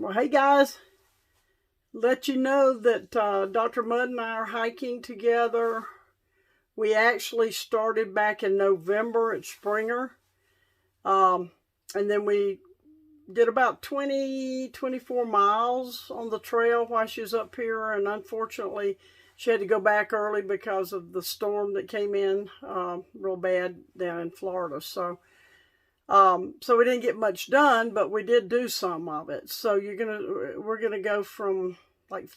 Well, hey guys, let you know that Dr. Mudd and I are hiking together. We actually started back in November at Springer. And then we did about 24 miles on the trail while she was up here. And unfortunately, she had to go back early because of the storm that came in real bad down in Florida. So we didn't get much done, but we did do some of it. So we're gonna go from, like,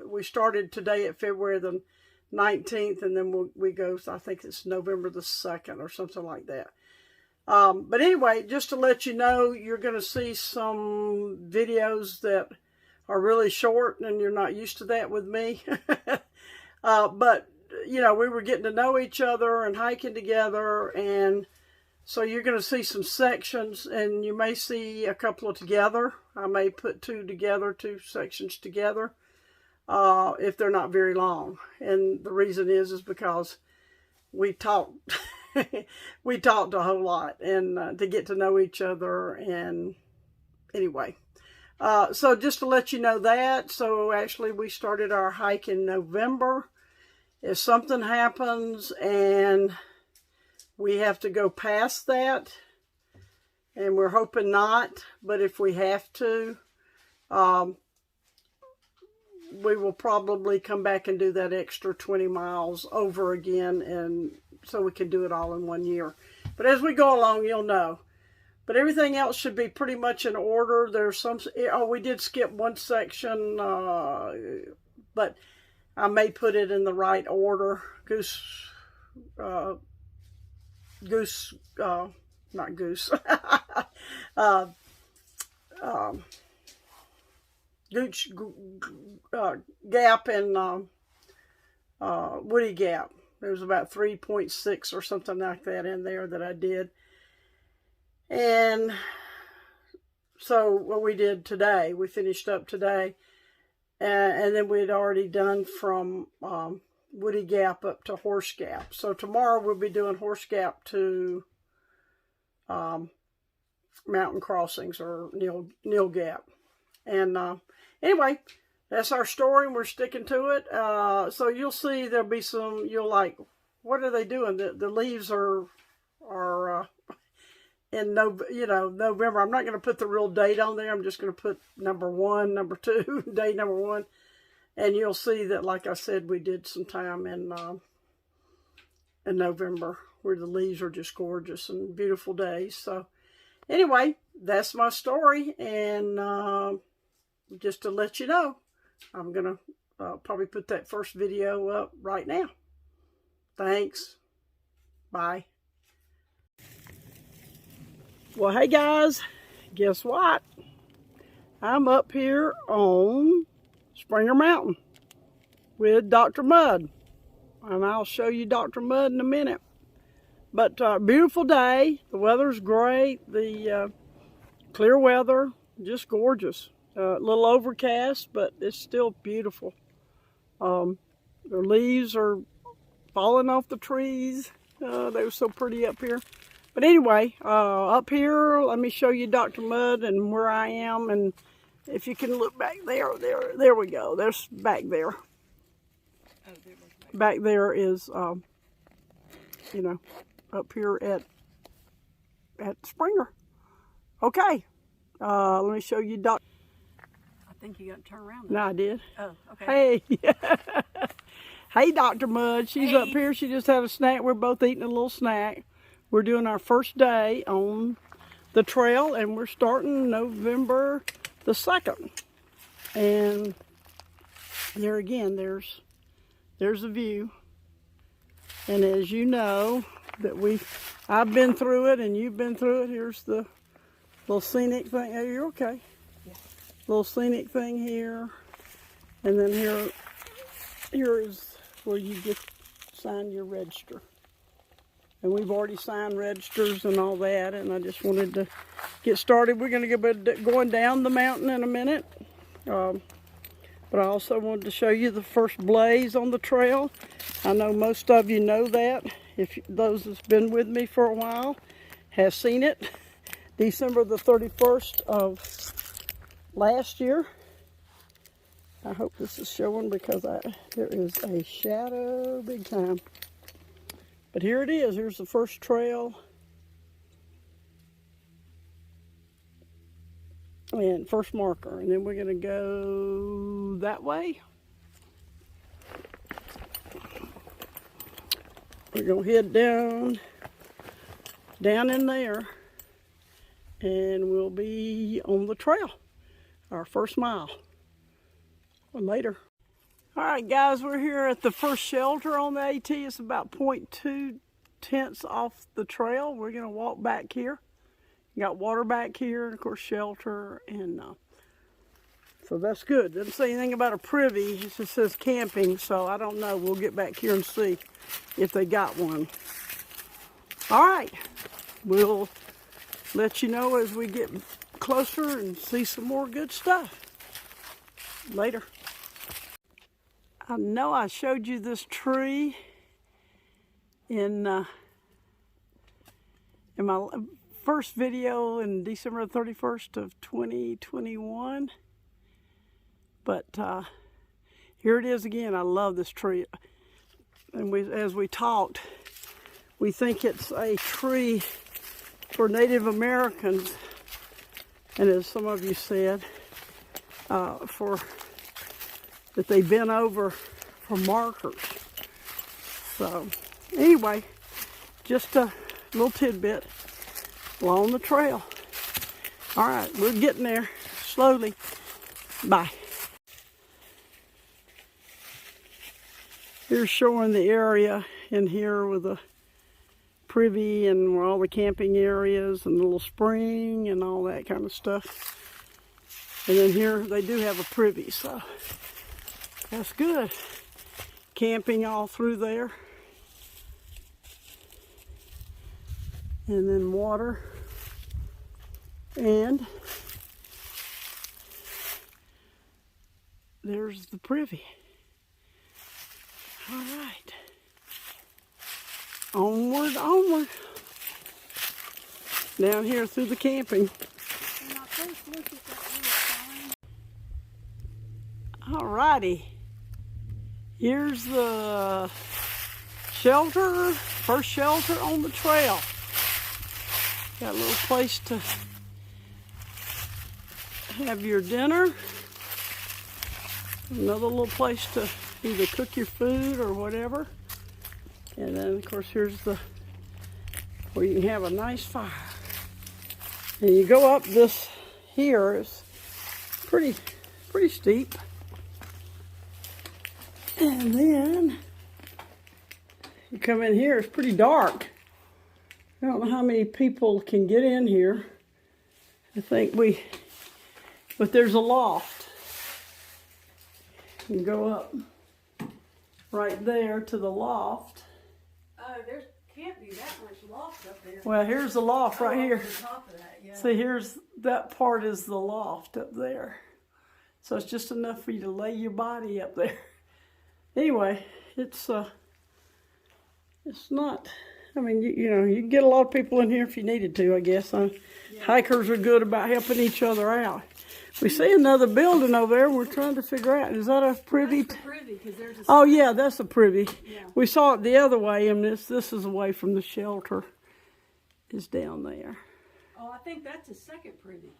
we started today at February the 19th, and then we go, I think it's November the 2nd or something like that. But anyway, just to let you know, you're gonna see some videos that are really short, and you're not used to that with me. But you know, we were getting to know each other and hiking together, and so you're going to see some sections, and you may see a couple of together. I may put two sections together, if they're not very long. And the reason is because we talked, we talked a whole lot, and to get to know each other. And anyway, so just to let you know that. So actually, we started our hike in November. If something happens and we have to go past that, and we're hoping not, but if we have to, we will probably come back and do that extra 20 miles over again, and so we can do it all in 1 year. But as we go along, you'll know. But everything else should be pretty much in order. There's some, we did skip one section, but I may put it in the right order. Gooch Gap and Woody Gap. There's about 3.6 or something like that in there that I did. And so what we did today, we finished up today. And then we had already done from Woody Gap up to Horse Gap. So tomorrow we'll be doing Horse Gap to Mountain Crossings, or Neal Gap. And anyway, that's our story, and we're sticking to it. So you'll see there'll be some, you'll like, what are they doing? The leaves are in November. I'm not going to put the real date on there. I'm just going to put number 1, number 2, day number 1. And you'll see that, like I said, we did some time in November where the leaves are just gorgeous and beautiful days. So anyway, that's my story. And just to let you know, I'm going to probably put that first video up right now. Thanks. Bye. Well, hey guys, guess what? I'm up here on Springer Mountain with Dr. Mudd, and I'll show you Dr. Mudd in a minute. But beautiful day. The weather's great. The clear weather, just gorgeous. A little overcast, but it's still beautiful. The leaves are falling off the trees. They were so pretty up here. But anyway, up here, let me show you Dr. Mudd and where I am. And if you can look back there we go. There's back there. Oh, back there is, you know, up here at Springer. Okay, let me show you Dr. I think you got to turn around. No, I did. Oh, okay. Hey. Hey, Dr. Mudd. She's up here. She just had a snack. We're both eating a little snack. We're doing our first day on the trail, and we're starting November the 2nd. And there again, there's a view. And as you know, that I've been through it and you've been through it. Here's the little scenic thing. Oh, you're okay. Yeah. Little scenic thing here. And then here is where you get sign your register. And we've already signed registers and all that, and I just wanted to get started. We're going to get going down the mountain in a minute. But I also wanted to show you the first blaze on the trail. I know most of you know that. If those that's been with me for a while have seen it. December the 31st of last year. I hope this is showing because there is a shadow big time. But here it is. Here's the first trail. And first marker. And then we're going to go that way. We're going to head down in there. And we'll be on the trail. Our first mile. Or later. All right, guys, we're here at the first shelter on the AT. It's about 0.2 tenths off the trail. We're going to walk back here. You got water back here, and of course shelter, and so that's good. Doesn't say anything about a privy. It just says camping, so I don't know. We'll get back here and see if they got one. All right, we'll let you know as we get closer and see some more good stuff. Later. I know I showed you this tree in my first video in December 31st of 2021, but here it is again. I love this tree, and as we talked, we think it's a tree for Native Americans, and as some of you said, that they bent over for markers. So anyway, just a little tidbit along the trail. All right, we're getting there slowly. Bye. Here's showing the area in here with a privy and where all the camping areas and the little spring and all that kind of stuff. And then here they do have a privy, so that's good. Camping all through there. And then water. And there's the privy. All right. Onward, onward. Down here through the camping. All righty. Here's the shelter, first shelter on the trail. Got a little place to have your dinner. Another little place to either cook your food or whatever. And then of course here's where you can have a nice fire. And you go up this here, it's pretty steep. And then you come in here, it's pretty dark. I don't know how many people can get in here. I think but there's a loft. You can go up right there to the loft. There can't be that much loft up there. Well, here's the loft right here. On top of that, yeah. See, that part is the loft up there. So it's just enough for you to lay your body up there. Anyway, it's not, I mean, you know, you can get a lot of people in here if you needed to, I guess. Yeah. Hikers are good about helping each other out. We see another building over there. We're trying to figure out, is that a privy? That's the privy, 'cause there's a... Oh, yeah, that's a privy. Yeah. We saw it the other way, and this is away from the shelter. Is down there. Oh, I think that's a second privy.